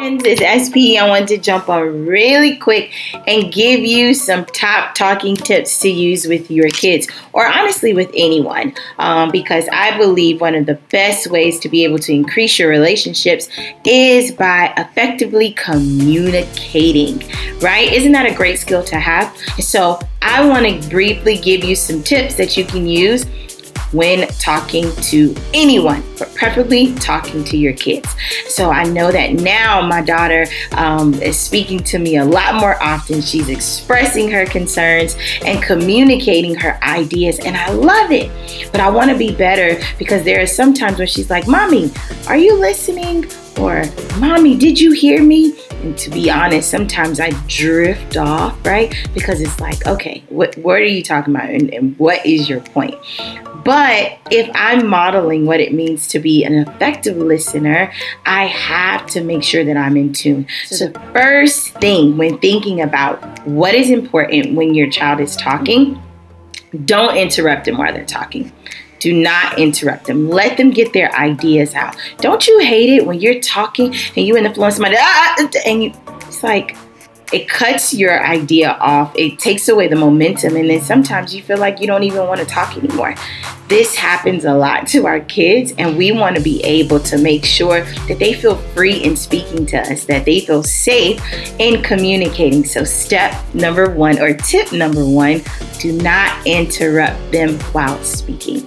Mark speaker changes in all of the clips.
Speaker 1: It's SP. I want to jump on really quick and give you some top talking tips to use with your kids, or honestly with anyone, because I believe one of the best ways to be able to increase your relationships is by effectively communicating, right? Isn't that a great skill to have? So I want to briefly give you some tips that you can use when talking to anyone, but preferably talking to your kids. So I know that now my daughter is speaking to me a lot more often. She's expressing her concerns and communicating her ideas, and I love it. But I want to be better, because there are some times when she's like, "Mommy, are you listening?" Or, "Mommy, did you hear me?" And to be honest, sometimes I drift off, right? Because it's like, okay, what are you talking about? And what is your point? But if I'm modeling what it means to be an effective listener, I have to make sure that I'm in tune. So the first thing when thinking about what is important when your child is talking, don't interrupt them while they're talking. Do not interrupt them. Let them get their ideas out. Don't you hate it when you're talking and you in the flow and somebody, and you, it's like, it cuts your idea off. It takes away the momentum. And then sometimes you feel like you don't even want to talk anymore. This happens a lot to our kids, and we want to be able to make sure that they feel free in speaking to us, that they feel safe in communicating. So step number one, or tip number one, do not interrupt them while speaking.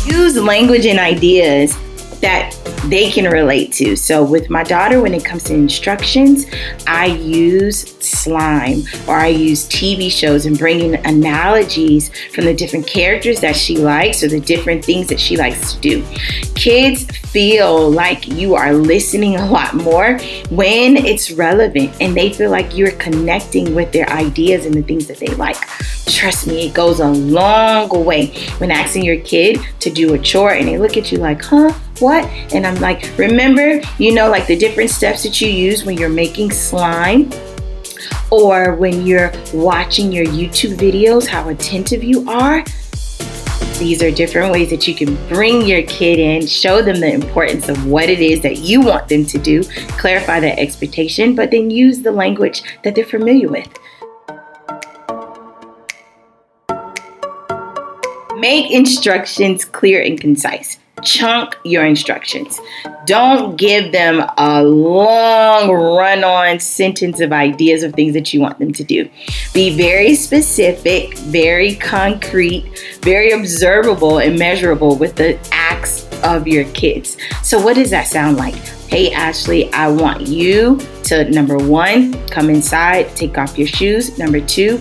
Speaker 1: Use language and ideas that they can relate to. So with my daughter, when it comes to instructions, I use slime, or I use TV shows and bringing analogies from the different characters that she likes, or the different things that she likes to do. Kids feel like you are listening a lot more when it's relevant, and they feel like you're connecting with their ideas and the things that they like. Trust me, it goes a long way when asking your kid to do a chore and they look at you like, "Huh? What?" And I'm like, remember, like the different steps that you use when you're making slime, or when you're watching your YouTube videos, how attentive you are. These are different ways that you can bring your kid in, show them the importance of what it is that you want them to do, clarify that expectation, but then use the language that they're familiar with. Make instructions clear and concise. Chunk your instructions. Don't give them a long run-on sentence of ideas of things that you want them to do. Be very specific, very concrete, very observable and measurable with the acts of your kids. So what does that sound like? "Hey, Ashley, I want you to, number one, come inside, take off your shoes. Number two,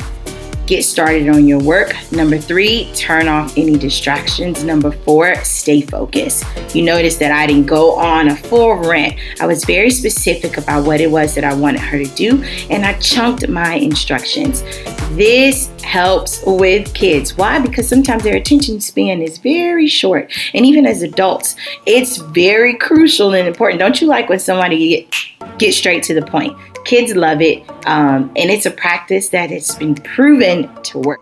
Speaker 1: get started on your work. Number three, turn off any distractions. Number four, stay focused." You notice that I didn't go on a full rant. I was very specific about what it was that I wanted her to do, and I chunked my instructions. This helps with kids. Why? Because sometimes their attention span is very short. And even as adults, it's very crucial and important. Don't you like when somebody get straight to the point? Kids love it, and it's a practice that has been proven to work.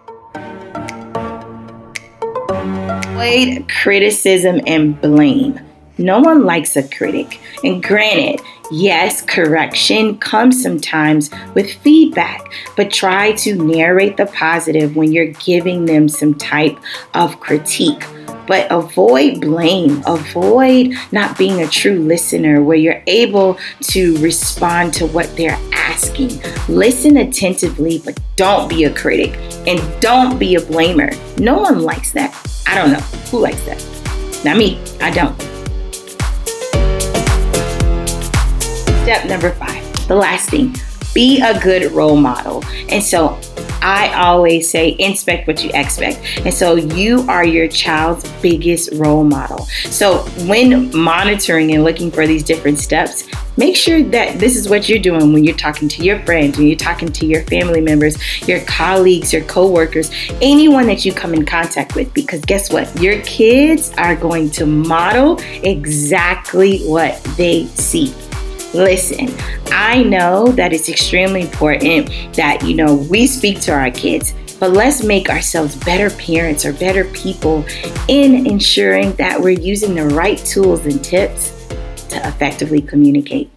Speaker 1: Avoid criticism and blame. No one likes a critic. And granted, yes, correction comes sometimes with feedback, but try to narrate the positive when you're giving them some type of critique. But avoid blame. Avoid not being a true listener where you're able to respond to what they're asking. Listen attentively, but don't be a critic. And don't be a blamer. No one likes that. I don't know. Who likes that? Not me. I don't. Step number 5. The last thing. Be a good role model. And so I always say, inspect what you expect. And so you are your child's biggest role model. So when monitoring and looking for these different steps, make sure that this is what you're doing when you're talking to your friends, when you're talking to your family members, your colleagues, your coworkers, anyone that you come in contact with. Because guess what? Your kids are going to model exactly what they see. Listen, I know that it's extremely important that, we speak to our kids. But let's make ourselves better parents or better people in ensuring that we're using the right tools and tips to effectively communicate.